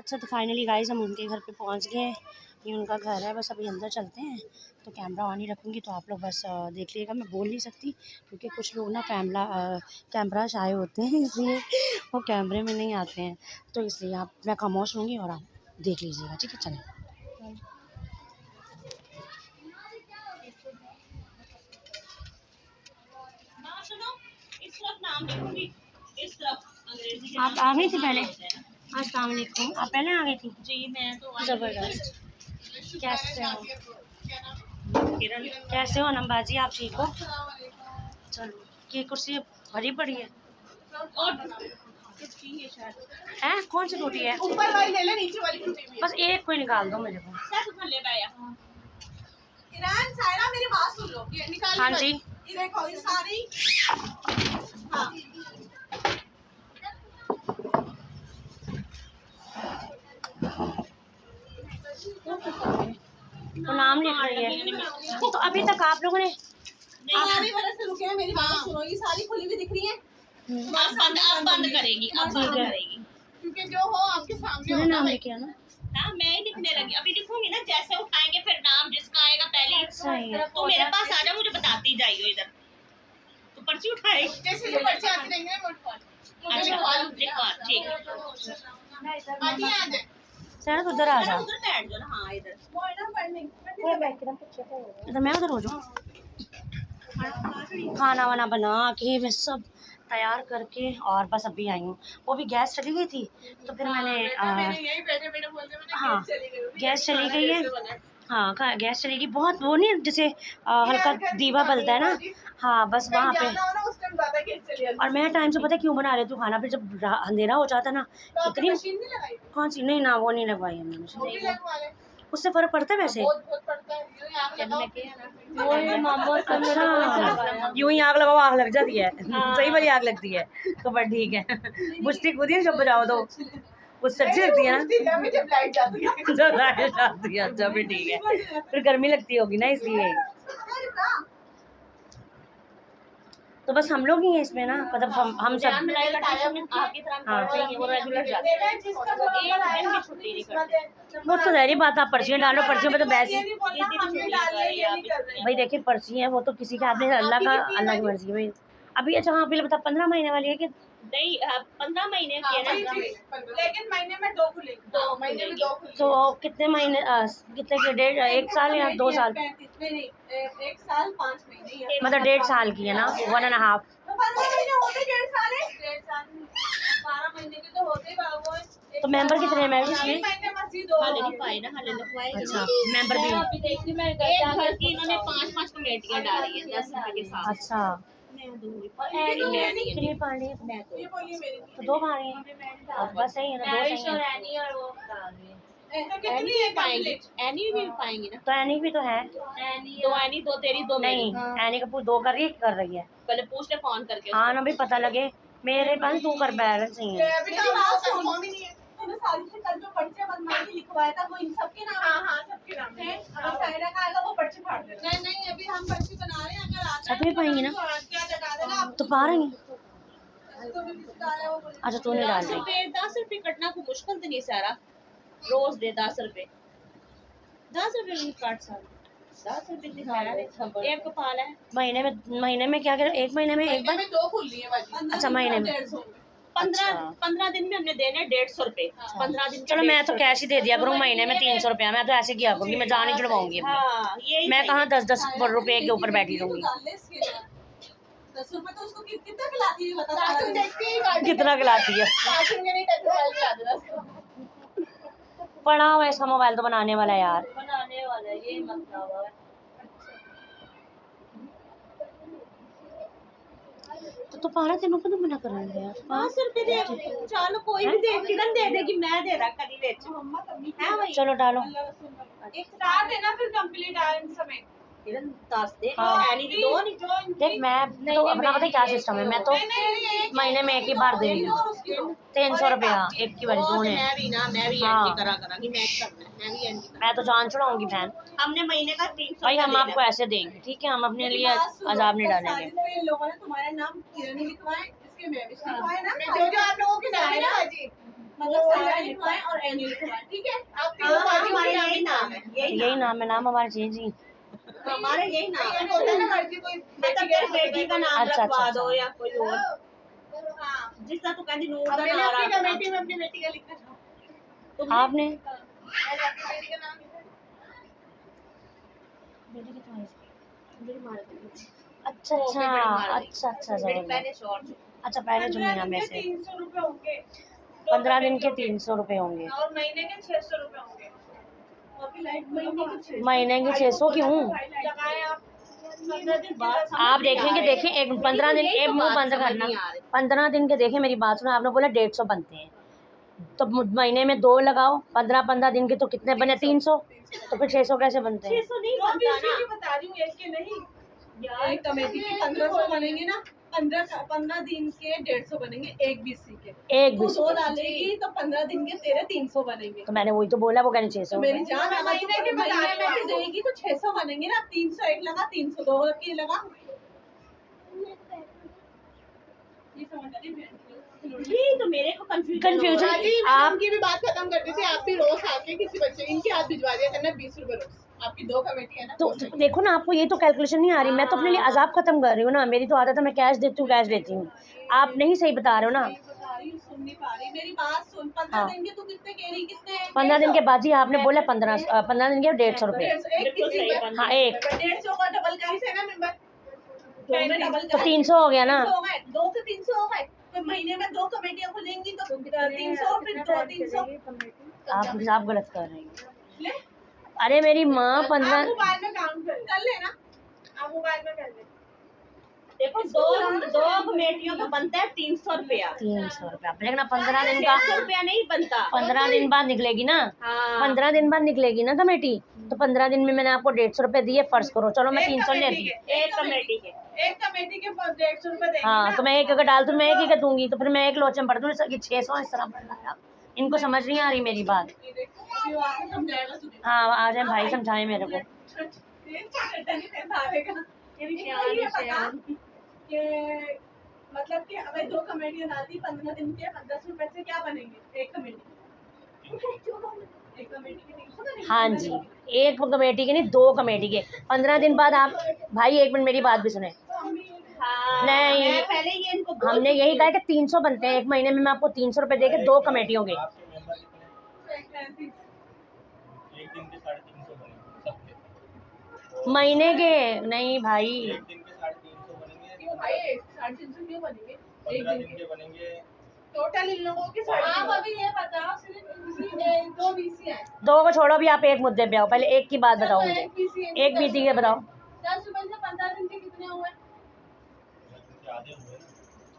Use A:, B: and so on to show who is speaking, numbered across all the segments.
A: अच्छा तो finally guys हम उनके घर पे पहुंच गए हैं। ये उनका घर है, बस अभी अंदर चलते हैं। तो कैमरा ऑन ही रखूँगी, तो आप लोग बस देख लीजिएगा। मैं बोल नहीं सकती क्योंकि कुछ लोग ना कैमरा शाये होते हैं, इसलिए वो कैमरे में नहीं आते हैं। तो इसलिए मैं खामोश होंगी और आप देख लीजिएगा, ठीक है। चलें। आप आ गई थी पहले? अस्सलाम वालेकुम। आप पहले आ गई थी?
B: जी मैं तो
A: ज़बरदस्त। कैसे हो? कैसे हो नमबाजी? आप ठीक हो? चलो, ये कुर्सी भरी पड़ी है। हैं? कौन सी टूटी है?
B: ऊपर वाली ले ले, नीचे वाली टूटी हुई है।
A: बस एक कोई निकाल दो मेरे को।
B: ईरान सायरा मेरी बात सुन लो, ये निकाल।
A: हाँ जी।
B: ये देखो ये सारी। हाँ।
A: तो नाम लिख रही है। तो अभी तक आप लोगों ने
B: वजह से रुके हैं। मेरी बात सुनो, ये सारी खुली हुई दिख रही है। अब बंद करेगी, अब बंद करेगी, क्योंकि जो हो आपके सामने
A: नाम लिखे ना।
B: हाँ मैं ही लिखने लगी, अभी लिखूंगी ना। जैसे उठाएंगे फिर नाम जिसका आएगा पहले।
A: सही है।
B: तो मेरे पास आ जा, मुझे बताती जाइयो इधर। तो पर्ची उठाए, जैसे जो पर्ची आती रहेंगे मैं उठवा। लिखवा ठीक है।
A: सर उधर आ जा।
B: उधर बैठ जाओ ना। हाँ इधर
A: इधर मैं उधर हो जाऊँ। खाना वाना बना के मैं सब तैयार करके और बस अभी आई हूँ। वो भी गैस चली गई थी, तो फिर मैंने हाँ गैस चली गई है। हाँ गैस चलेगी बहुत, वो नहीं जैसे हल्का दीवा बलता है ना। हाँ बस वहाँ पे। और मैं टाइम से पता क्यों बना रही थी खाना, फिर जब अंधेरा हो जाता ना इतनी। कौन सी? नहीं ना, वो नहीं लगवाई हमने मशीन। उससे फर्क पड़ता है वैसे? अच्छा यूं ही आग लगाओ, आग लग जाती है। सही वाली आग लगती है तो पर ठीक है। बुझती खुद ही जब बजाओ तो कुछ सच्ची लगती है ना। जब लाइट जाती है अच्छा फिर ठीक है। फिर गर्मी लगती होगी ना इसलिए। तो बस हम लोग ही हैं इसमें ना, मतलब हम सब। वो तो जहरी बात, आप पर्चियाँ डालो, पर्चियों पे तो बैस भाई देखिए पर्ची है वो तो किसी के हाथ में, अल्लाह की मर्जी है भाई। अभी अच्छा हाँ पहले बता, 15 महीने वाली है कि
B: नहीं? 15 महीने की है ना, लेकिन महीने में 2 खुलेगी। 2 महीने में 2 खुलेगी।
A: तो कितने महीने, कितने के? 1 साल या 2 साल?
B: 1 साल 5 महीने,
A: मतलब 1.5 साल की है ना, 1.5।
B: 15 महीने होते 1.5 साल है। 1.5 साल 12 महीने के तो होते ही।
A: तो मेंबर कितने हैं मैम इसमें?
B: अच्छा
A: मेंबर भी
B: एक घर की इन्होंने 5-5 कमेटियां डाली है 10 रुपए के साथ।
A: अच्छा कितनी पानी है? तो 2 पानी है बस, सही है ना, 2 सही है।
B: कितनी है पाएंगे? एनी भी पाएंगे ना?
A: तो एनी भी तो है।
B: 2 एनी 2 तेरी 2 मेरी।
A: नहीं एनी का 2 कर रही है।
B: पहले पूछ ले फोन करके।
A: हाँ ना भी पता लगे, मेरे पास 2 कर बैलेंस नहीं है।
B: सारी से कल जो पर्चे बनवाई थी लिखवाया था वो इन सबके नाम। हाँ सबके नाम है। और साइरा का आएगा वो पर्चे फाड़ देना। नहीं अभी हम पर्ची बना रहे हैं, अगर आता है
A: छत में पाएंगे ना
B: क्या जगा देना
A: तो पा रही है। अच्छा तूने डाल दी।
B: 10 रुपए कटना को मुश्किल तो नहीं सारा, रोज दे 10 रुपए। 10 रुपए नहीं काट सकते। 10 रुपए दिखा एक कपाल है।
A: महीने में क्या करें? 1 महीने में एक बार
B: 2 खुल रही है बाजी। अच्छा
A: महीने में
B: 15 दिन में हमने देने 150 रुपए। 15 दिन।
A: चलो मैं तो कैश ही दे दिया करूँ, महीने में 300 रुपया। मैं तो ऐसे किया करूँगी, मैं जान ही चढ़वाऊंगी। मैं कहाँ 10-10 रुपए के ऊपर बैठी रहूंगी।
B: 10 रुपए तो उसको कितना खिलाती है बता।
A: कितना खिलाती है? पढ़ा हुआ इसका मोबाइल तो बनाने वाला है यार,
B: बनाने वाला है ये मतलब।
A: तो पारा तेनों को तो मना कर रहे हैं यार।
B: 5 रुपए दे, चलो कोई भी दे, किरण दे देगी, मैं दे रहा करी बेच है भाई।
A: चलो डालो
B: एक स्टार देना फिर कंप्लीट आयरन समेत। किरण 10 दे।
A: हाँ।
B: यानी 2 नहीं।
A: देख मैं तो अपना पता क्या सिस्टम है, मैं तो महीने में एक ही बार दे रही हूँ 300 रुपया एक की बारी। दोनों
B: मैं भी एंट्री करांगी, मैं
A: तो जान छुड़ाऊंगी बहन।
B: हमने महीने का 300
A: भाई हम आपको ऐसे देंगे, ठीक है? हम अपने लिए अजाब नहीं डालेंगे।
B: लोगों ने तुम्हारा नाम किरण लिखवाए, इसके मैं भी लिखवाए ना, जो आप लोगों के नाम है ना जी। मतलब सारा लिखवाएं और एनुअल लिखवाएं, ठीक है? हमारा यही नाम है,
A: यही नाम है, नाम हमारा जी जी,
B: हमारे यही नाम है। होता है ना मर्जी कोई मतलब बेटी का नाम
A: अच्छा,
B: रखवा
A: अच्छा,
B: दो
A: अच्छा।
B: या कोई और, जिस तरह तू कहती नूर का नाम अपनी कमेटी में अपनी बेटी का लिखा था
A: आपने
B: बेटी का नाम
A: अच्छा अच्छा अच्छा अच्छा
B: मेरी
A: समझ
B: पहले शॉर्ट
A: गई। अच्छा पहले जो मियाँ में से
B: 300 रुपए होंगे,
A: 15 दिन के 300 रुपए होंगे,
B: और महीने के 600 रुपए होंगे।
A: महीने के 600 क्यों?
B: लगाए आप 15 दिन बाद
A: आप देखेंगे, देखें एक 15 दिन, एक मुंह बंद करना, 15 दिन के देखें, मेरी बात सुनो, आपने बोला 150 बनते हैं, तो महीने में 2 लगाओ, 15 दिन के तो कितने बने? 300, तो फिर 600 कैसे बनते हैं?
B: 600 नहीं बनता ना, बता रही हूँ एक के नहीं यार, एक कमेटी के 1500 बनेंगे ना, 15 दिन के 150 बनेंगे, एक बीसी के,
A: एक
B: तू 2
A: बीसी
B: डालेगी तो 15 दिन के तेरे 300 बनेंगे।
A: तो मैंने वही तो बोला, वो कहने 600
B: मेरी जान महीने के महीने में तू देगी तो 600 बनेंगे ना, 300 एक लगा, 300 दो की लगा, ये समझ आ रही है तो मेरे को कंफ्यूजन
A: आपकी
B: भी बात खत्म कर दी थी। आप भी रोज आके किसी बच्चे इनके हाथ भिजवा दिया करना 20 रुपए रोज, आपकी 2 कमेटी है ना,
A: तो देखो ना, आपको ये तो कैलकुलेशन नहीं आ रही, मैं तो अपने लिए अजाब खत्म कर रही हूँ ना, मेरी तो आदत है मैं कैश देती हूँ, कैश देती हूँ, आप नहीं सही बता रहे हो ना।
B: सुन नहीं पा रही मेरी बात, सुन 15
A: हाँ।
B: दिन के तू कितने कह रही, कितने
A: 15 दिन के बाद जी आपने बोला 15 दिन के 150 रुपए, हाँ एक
B: 150 का डबल कैसे है ना मेंबर,
A: तो 300 हो गया ना,
B: 2 से 300 हो गए, तो महीने में 2 कमेटियां खुलेंगी तो 300 फिर 2 300
A: आप हिसाब गलत कर रही हैं। अरे मेरी माँ 15
B: मोबाइल में काम कर लेना, आप मोबाइल में कर ले। देखो दो कमेटियों का बनता है 300 रुपया,
A: 300 रुपया, लेकिन 15 दिन का
B: 600 रुपया नहीं बनता,
A: 15 दिन बाद निकलेगी ना, 15 दिन बाद निकलेगी ना कमेटी, तो 15 दिन में मैंने आपको 150 रुपए दिए, फर्ज करो, चलो मैं 300 ले दी,
B: एक कमेटी के 150 रुपए देंगे।
A: हाँ तो मैं एक अगर डाल दूँ, मैं एक ही का दूंगी, तो फिर मैं एक लोचे में पढ़ दूँ, 600 इस तरह पढ़ रहा है। इनको समझ नहीं आ रही मेरी बात। हाँ आ जाए भाई, समझाए मेरे को।
B: मतलब कि अगर 2 कमेटियां डालती 15 दिन के 10 रुपए से क्या बनेंगे, एक कमेटी के 300 बनेंगे।
A: हाँ जी, एक कमेटी के नहीं, 2 कमेटी के 15 दिन बाद आप भाई, एक मिनट मेरी बात भी सुने। नहीं,
B: पहले ये इनको
A: हमने यही कहा कि 300 बनते हैं, एक महीने में मैं आपको 300 रुपए देके 2 कमेटियों के, महीने के नहीं भाई,
B: भाई 350 क्यों बनेंगे, एक दिन के बनेंगे टोटल इन लोगों के। आप अभी ये बताओ सिर्फ 2 बीसी है,
A: 2 को छोड़ो, भी आप एक मुद्दे पे आओ, पहले एक की बात बताओ मुझे, एक बीती के बताओ,
B: 10 रुपए से 15 दिन के कितने हुए,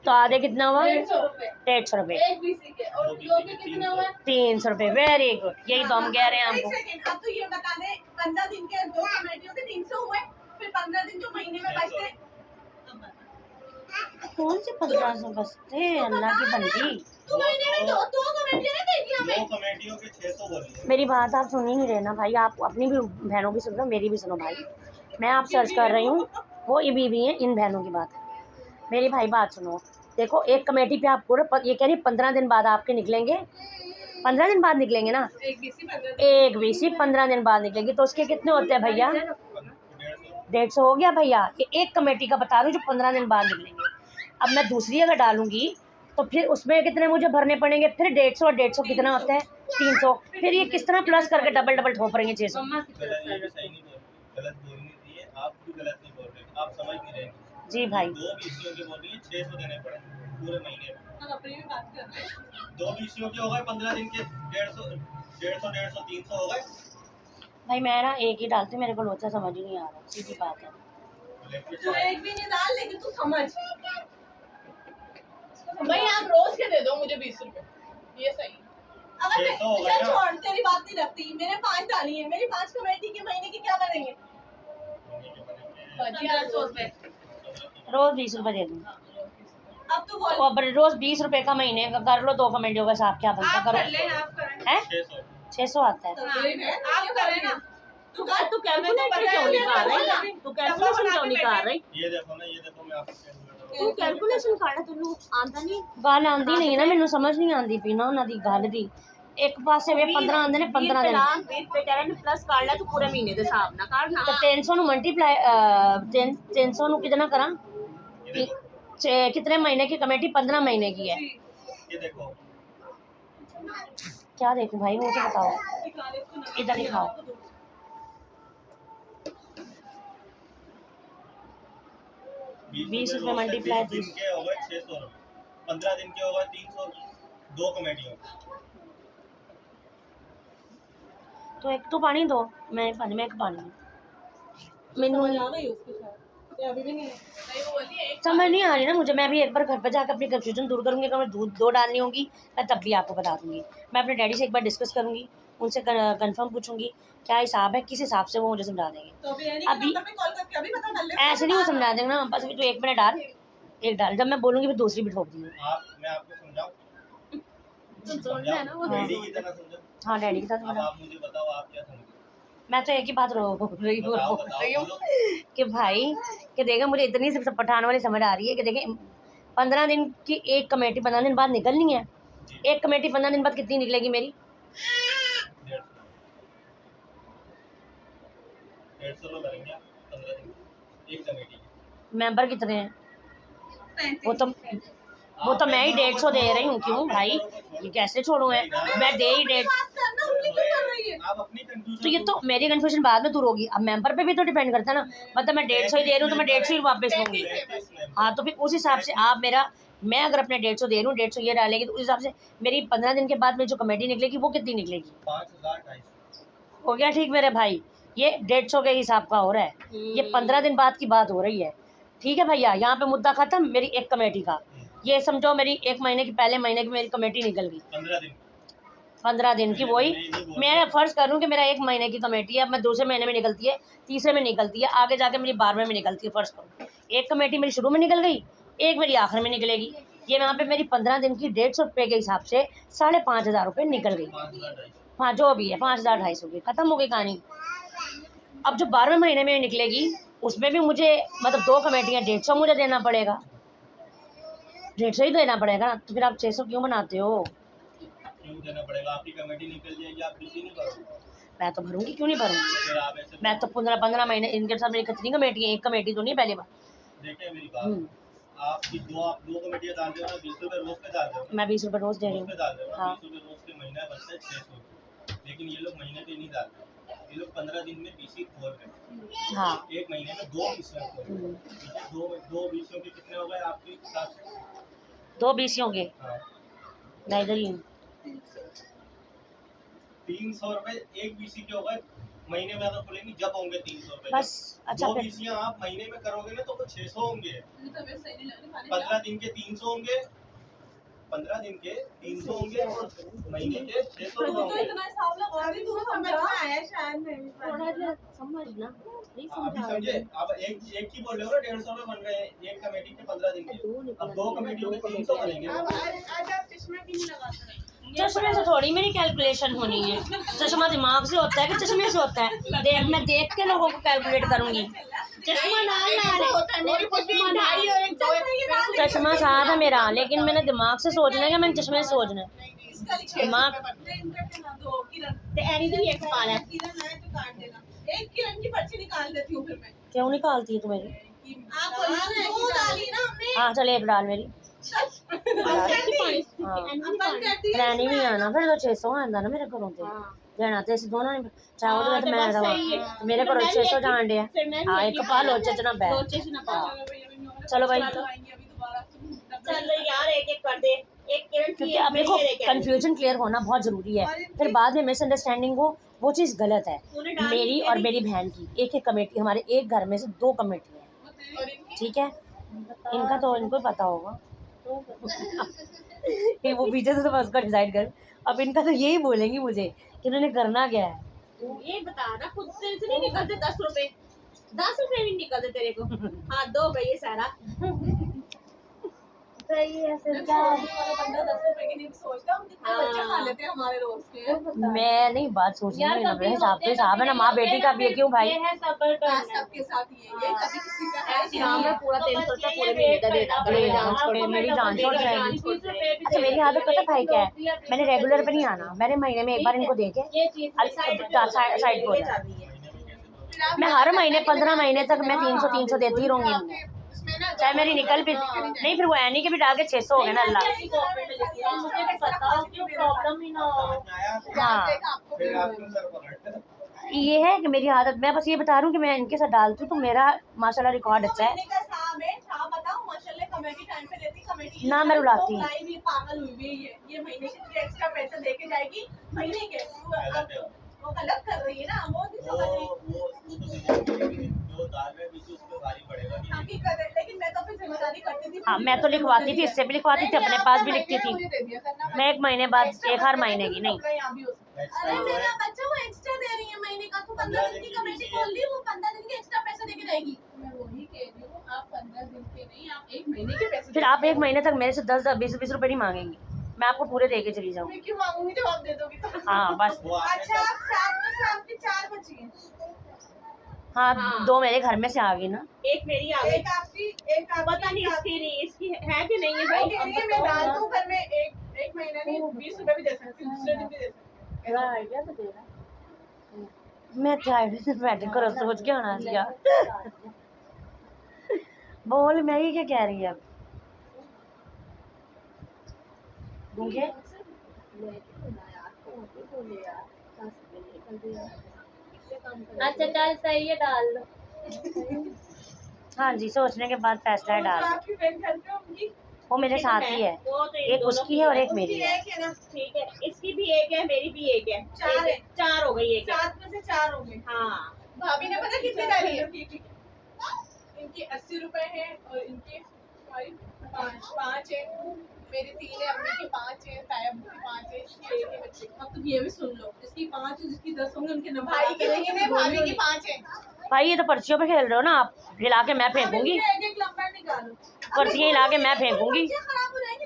A: तो आधे कितना हुआ?
B: 150 रुपए,
A: 150 रुपए,
B: एक बीसी के, और दो के कितने हुए
A: 300 रुपए, वेरी गुड, यही तो हम कह रहे हैं
B: एक
A: आपको।
B: सेकंड, अब तो ये बता दे 15 दिन के 2 कमेटियों के 300 हुए, फिर 15 दिन जो महीने में बचते,
A: कौन से 1500 बचते हैं, अल्लाह की बंदी,
B: तो महीने में दो कमेटियां नहीं देगी हमें,
C: 2 कमेटियों के 600 बोलिए।
A: मेरी बात आप सुन ही नहीं रहे ना भाई, आप अपनी भी बहनों की सुन लो, मेरी भी सुनो भाई, मैं आप सर्च कर रही हूँ, वो ये बीवी हैं, इन बहनों की बात, मेरी भाई बात सुनो, देखो एक कमेटी पे आप पूरे ये कह रही 15 दिन बाद आपके निकलेंगे, 15 दिन बाद निकलेंगे ना, एक बीसी 15 दिन बाद निकलेगी, तो उसके कितने होते हैं भैया? 150 हो गया भैया, ये एक कमेटी का बता रही हूँ जो 15 दिन बाद निकलेंगे। अब मैं दूसरी अगर डालूंगी तो फिर उसमें कितने मुझे भरने पड़ेंगे, फिर 150 और 150 कितना होता है 300, फिर ये किस तरह प्लस करके डबल डबल ठोक रहेंगे 600।
C: गलत बोल नहीं रही है, आप भी गलत नहीं बोल रहे, आप समझ नहीं रहे
A: जी भाई,
C: 2 बीसीओ के बोल रही है 600 देने पड़े पूरे महीने में,
B: हम अपनी भी बात कर रहे हैं,
C: 2 बीसीओ के हो गए 15 दिन के 150 300 हो गए।
A: भाई मैं ना एक ही डालती हूँ, मेरे को लोचा समझ ही नहीं आ रहा, सीधी बात है।
B: तू एक भी नहीं डाल, लेकिन तू समझ भाई, आप रोज के दे दो मुझे 20 रुपए, ये सही। अगर मैं चल छोड़, तेरी बात नहीं रखती, मैंने 5 डाली है, मेरी 5 कमेटी के महीने के क्या बनेंगे, 1100 रुपए,
A: रोज 20 रुपये दे दूँ,
B: अब तू बोल,
A: और रोज 20 रुपये का महीने का कर लो, 2 कमेटियों का हिसाब क्या बनता
B: आप
A: करो,
B: कर लेना, आप करें,
A: है
C: 600
A: 600 आता है।
B: आप करें ना, तू कर, तू
D: कैलकुलेटर क्यों निकाल रही है? तू कैलकुलेशन क्यों निकाल रही?
C: ये देखो ना, ये देखो मैं आपको
B: तू कैलकुलेशन कर तैनू आंदा नहीं
A: गल आंदी नहीं ना, मैनू समझ नहीं आंदी पी ना उन्हां दी गल दी। एक पासे वे 15 आंदे ने 15 दिन
B: 20 पे कह रहे ने प्लस कर ले तू पूरे महीने दे हिसाब ना कर ना
A: तो 300 नु मल्टीप्लाई 300 नु कितना करा कितने महीने की कमेटी 15 महीने की है।
C: ये देखो
A: क्या देखूं भाई मुझे बताओ, इधर दिखाओ। 20 रुपये मल्टीप्लाई
C: 20 दिन के हो गए 600 रुपये, 15 दिन के हो गए 300, दो कमेटियों।
A: तो एक तो पानी दो, मैं पानी में एक पानी मैनू समझ नहीं आ रही ना मुझे। मैं भी एक बार घर पर जाकर अपनी कंफ्यूजन दूर करूंगी। अगर मैं दूध दो डालनी होगी मैं तब भी आपको बता दूंगी। मैं अपने डैडी से एक बार डिस्कस करूंगी, उनसे कंफर्म पूछूंगी क्या हिसाब है, किस हिसाब से वो मुझे समझा देंगे। अभी ऐसे नहीं वो समझा देंगे ना, बस अभी तो 1 मिनट डाल, एक डाल, जब मैं बोलूंगी फिर दूसरी भी ठोक दी।
C: मैं आपको समझाऊं, डैडी की तरह समझो।
A: हाँ डैडी के साथ
C: अब आप मुझे बताओ आप क्या समझो।
A: मैं तो एक ही बात बोल रही हूँ कि भाई कि देखा मुझे इतनी सिर्फ पठान वाली समझ आ रही है कि देखें 15 दिन की एक कमेटी 15 दिन बाद निकलनी है। एक कमेटी 15 दिन बाद कितनी निकलेगी मेरी?
C: 150 भरेंगे 15 दिन एक कमेटी।
A: मेंबर कितने हैं? वो तो मैं ही 150 दे रही हूँ। क्यों भाई, ये कैसे छोड़ू मैं दे ही 150। तो ये तो मेरी कंफ्यूजन बाद में दूर होगी। अब मेंबर पे भी तो डिपेंड करता है ना, मतलब मैं 150 ही दे रही हूँ तो मैं 150 ही वापस लूँगी। हाँ तो फिर उस हिसाब से आप मैं अगर अपने 150 दे रही हूँ 150 ये डालेगी तो उस हिसाब से मेरी 15 दिन के बाद में जो कमेटी निकलेगी वो कितनी निकलेगी?
C: 5250
A: हो गया ठीक मेरे भाई। ये 150 के हिसाब का हो रहा है, ये 15 दिन बाद की बात हो रही है। ठीक है भैया, यहाँ पे मुद्दा खत्म मेरी एक कमेटी का। ये समझो मेरी 1 महीने की, पहले महीने की मेरी कमेटी निकल गई 15 दिन की। वही मैं फर्ज करूँ कि मेरा 1 महीने की कमेटी है, अब मैं दूसरे महीने में निकलती है, तीसरे में निकलती है, आगे जाके मेरी 12वें में निकलती है। फर्ज करूँ एक कमेटी मेरी शुरू में निकल गई, एक मेरी आखिर में निकलेगी। ये यहाँ पे मेरी 15 दिन की 150 रुपये के हिसाब से 5500 रुपये निकल गई। हाँ जो भी है 5250 की खत्म हो गई कहानी। अब जो 12वें महीने में निकलेगी उसमें भी मुझे मतलब 2 कमेटियाँ 150 मुझे देना पड़ेगा, 150 ही देना पड़ेगा ना। तो फिर आप 600 क्यों बनाते हो?
C: क्यों देना पड़ेगा? आपकी कमेटी निकल जाएगी, आप किसी नहीं भरोगे।
A: मैं तो भरूंगी, क्यों नहीं भरूंगी? मैं तो 15 महीने इनके साथ मेरी कितनी कमेटी है, एक कमेटी तो नहीं पहले बार।
C: देखिए मेरी बात, आपकी आप दो कमेटियाँ डाल दो ना, 20 रुपये रोज पे डाल दो।
A: मैं 20 रुपये रोज दे रही हूँ।
C: 20 रुपये रोज के महीना बनता है 600। लेकिन ये लोग महीने पे नहीं डालते, ये लोग 15 दिन में 20 ही खोल रहे हैं।
A: हाँ
C: एक महीने में 2 बीसियाँ खोल रहे हैं। दो बीसियों के कितने हो गए आपके हिसाब से?
A: 2 बीसियों के मैं इधर ही हूँ।
C: 300 रुपये एक बीसी के हो गए, महीने में अगर खुलेंगी जब होंगे 300 रुपये
A: बस। अच्छा
C: 2 बीसियाँ आप महीने में करोगे ना तो वो 600 होंगे। 15 दिन के 300 होंगे, 15 दिन के 300 होंगे और महीने के 600 होंगे। अभी समझे आप एक ही बोल रहे हो ना, 150 रुपये बन रहे हैं एक कमेटी के 15 दिन के। अब 2 कमेटियों के 300 बनेंगे।
A: चश्मे से थोड़ी मेरी कैलकुलेशन होनी है, चश्मा दिमाग से होता है कि चश्मे से होता है? मैं देख के लोगों को कैलकुलेट करूंगी। चश्मा साथ है मेरा, लेकिन मैंने दिमाग से सोचना है कि मैंने चश्मे से सोचना है। दिमाग क्यों निकालती है तू मेरी? हाँ चल एक डाल मेरी। रहनी भी आना फिर तो 600 आंदा ना मेरे घरों से देना तो इस दोनों ने चाहो तो मैं रहा मेरे घरों 600 जान दिया। हाँ एक पा लो चचना बैठ। चलो भाई क्योंकि अब देखो कंफ्यूजन क्लियर होना बहुत ज़रूरी है, फिर बाद में मिसअंडरस्टैंडिंग हो वो चीज़ गलत है। मेरी और मेरी बहन की एक कमेटी, हमारे एक घर में से 2 कमेटी है, ठीक है? इनका तो इनको पता होगा कि वो पीछे से तो बस का डिसाइड कर। अब इनका तो यही बोलेंगी मुझे कि इन्होंने करना क्या है।
B: ये बता ना, खुद तेरे से नहीं निकलते 10 रुपए, 10 रुपए नहीं निकलते तेरे को। हाँ दो भाई ये सारा
A: सही है फिर क्या।
B: बंदा 10 रुपए की नहीं सोचता, हम कितने बच्चे खा लेते हैं हमारे रोज के।
A: मैं नहीं बात सोच रही हूँ, हिसाब तो हिसाब है ना, माँ बेटी का भी है, क्यों भाई।
B: सबके साथ ये कभी किसी का है
D: मैं पूरा 300 रुपया पूरे महीने का दे रहा
A: मेरी जान छोड़ जाएगी। अच्छा मेरी आदत पता भाई क्या है, मैंने रेगुलर पे नहीं आना, मैंने महीने में एक बार इनको दे के साइड हो जाती है। मैं हर महीने 15 महीने तक मैं 300 देती रहूंगी इनको, चाहे मेरी निकल भी नहीं, फिर वो ऐनी के भी डाल के 600 हो गए ना अल्लाह। हाँ ये है कि मेरी आदत, मैं बस ये बता रही हूँ कि मैं इनके साथ डालती हूँ तो मेरा माशाल्लाह रिकॉर्ड अच्छा है ना, मैं रुलाती हूँ।
B: पागल हुई भी है ये महीने के एक्स्ट्रा पैसे देके जाएगी महीने के, वो गलत कर रही है ना, वो नहीं समझ रही।
C: जो दाल में बीच उसमें भारी पड़ेगा नहीं।
B: हकीकत है, लेकिन मैं तो फिर जिम्मेदारी करती थी।
A: हाँ मैं तो लिखवाती थी, इससे भी लिखवाती थी, अपने पास भी लिखती थी मैं, एक महीने बाद, एक हर महीने की नहीं।
B: अरे मेरा बच्चा वो एक्स्ट्रा दे रही है महीने का, तो 15 दिन की कमेटी खोल ली, वो 15 दिन के एक्स्ट्रा पैसे देके जाएगी। मैं वही कह रही हूँ, आप 15 दिन के नहीं, आप एक महीने के पैसे।
A: फिर आप एक महीने तक मेरे से 10-20 रुपए नहीं मांगेंगी, मैं आपको पूरे दे के चली जाऊँ।
B: मैं क्यों मांगूंगी जब आप दे दोगी तो।
A: हाँ बस।
B: अच्छा आप 7 में से आपके 4 बची हैं।
A: हाँ 2 मेरे घर में से आ गई ना,
B: एक मेरी आ गई, एक पता नहीं इसकी नहीं, इसकी है कि नहीं है भाई। मैं डाल दूं घर में, एक महीना नहीं 20 रुपए भी दे सकती हूँ, दूसरे दिन भी दे सकती हूँ। आइडिया तो दे रहा,
A: मैं क्या आइडिया बैठ करो सोच के आना चाहिए। बोल मैं ही क्या कह रही है अब दूंगे।
D: अच्छा चल सही है, डाल लो।
A: हाँ जी सोचने के बाद फैसला है, डाल दो।
B: आपकी फ्रेंड घर पे होंगी,
A: वो मेरे साथ ही है, एक उसकी है और एक मेरी है।
B: एक है ना,
D: ठीक है, इसकी भी एक है, मेरी भी एक है,
B: 4 है,
D: 4 हो गई। एक
B: 7 में से 4 हो गए।
D: हाँ
B: भाभी ने पता कितनी डाली है, इनकी 80 रुपए है और इनके 5 है, मेरी 3 है, अम्मी की 5 है, तायब की 5 है, इसकी 1 है बच्चे। अब तुम ये भी सुन लो, इसकी 5 है, जिसकी 10 होंगे उनके नंबर। भाई की 3 है, भाभी की 5 है।
A: भाई ये तो पर्चियों पे खेल रहे हो ना आप, हिला के मैं फेंकूंगी,
B: एक नंबर निकालो,
A: पर्चियाँ हिला के मैं फेंकूंगी,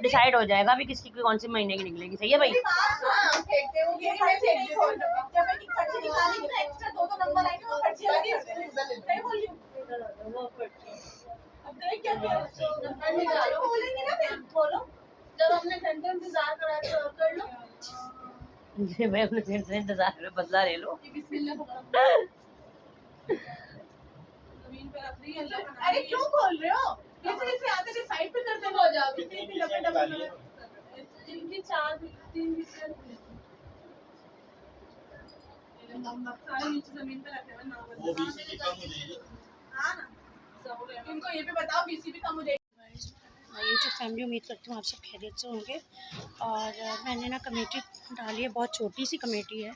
A: डिसाइड हो जाएगा अभी किसकी कौन सी महीने की निकलेगी। सही है भाई।
B: हाँ, फेंकते हो, ये मैं फेंक दी हूँ। जब मैं पर्ची निकालेंगी तो एक्स्ट्रा 2 नंबर आएंगे, वो पर्ची अलग कर देंगे। सही बोल रही हूँ। अब देख क्या नंबर निकालो, बोलेंगे ना फिर बोलो, जब हमने घंटे इंतजार करा तो कर लो।
A: मैं अपने फ्रेंड से इंतजार में बदला ले लो।
B: जमीन पे रख दी है। अरे क्यों खोल रहे हो? जैसे आते थे साइड पे करते हो जाओगे। जिनकी 4 3 विषय सारे नीचे जमीन पे रखे हुए ना,
C: वो बीसी की कम हो जाएगी।
B: हाँ ना, इनको ये भी बताओ बीसी भी कम हो जाएगी।
A: यूट्यूब फैमिली, उम्मीद करती हूँ आप सब खैरियत से होंगे। और मैंने ना कमेटी डाली है, बहुत छोटी सी कमेटी है,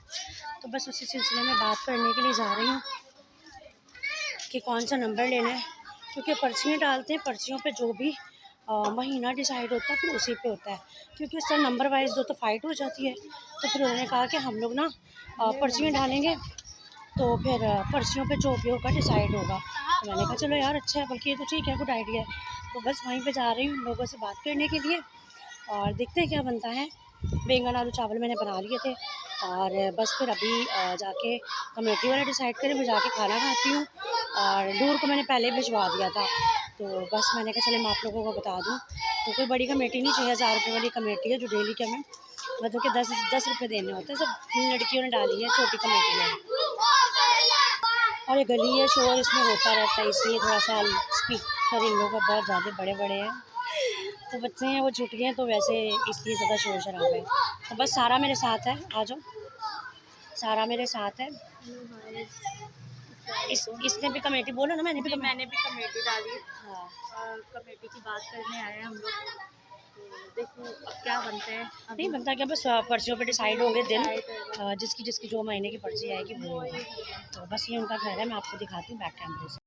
A: तो बस उसी सिलसिले में बात करने के लिए जा रही हूँ कि कौन सा नंबर लेना है, क्योंकि पर्चियाँ डालते हैं, पर्चियों पे जो भी महीना डिसाइड होता है फिर उसी पे होता है, क्योंकि उस तरह नंबर वाइज तो फाइट हो जाती है। तो फिर उन्होंने कहा कि हम लोग ना पर्चियाँ डालेंगे तो फिर पर्चियों पे जो भी होगा डिसाइड होगा। तो मैंने कहा चलो यार अच्छा है, बल्कि ये तो ठीक है, गुड आइडिया है। तो बस वहीं पे जा रही हूँ लोगों से बात करने के लिए, और देखते हैं क्या बनता है। बैंगन आलू चावल मैंने बना लिए थे, और बस फिर अभी जाके कमेटी वाले डिसाइड करें, मैं जाके खाना खाती हूँ। और दूर को मैंने पहले भिजवा दिया था, तो बस मैंने कहा चले मैं आप लोगों को बता दूँ। तो कोई बड़ी कमेटी नहीं, 6000 रुपये वाली कमेटी है, जो डेली के हमें मतलब कि 10 रुपये देने होते हैं। सब लड़कियों ने डाली है, छोटी कमेटी है, और ये गली है, शोर इसमें होता रहता है, इसलिए थोड़ा सा स्पीकर इन लोगों का बहुत ज़्यादा बड़े बड़े हैं। तो बच्चे हैं वो छुट गए हैं, तो वैसे इसलिए ज़्यादा शोर शराब है। तो बस सारा मेरे साथ है, आ जाओ, सारा मेरे साथ है। इसने भी कमेटी बोलो ना, मैंने भी
D: कमेटी डाली।
A: हाँ
D: और कमेटी की बात करने आए हैं हम लोग, तो देखो अब क्या बनता है।
A: नहीं बनता क्या, बस पर्चियों पे डिसाइड होंगे दिन, जिसकी जो महीने की पर्ची आएगी वो होगी। तो बस ये उनका घर है, मैं आपको दिखाती हूँ बैक कैमरे से।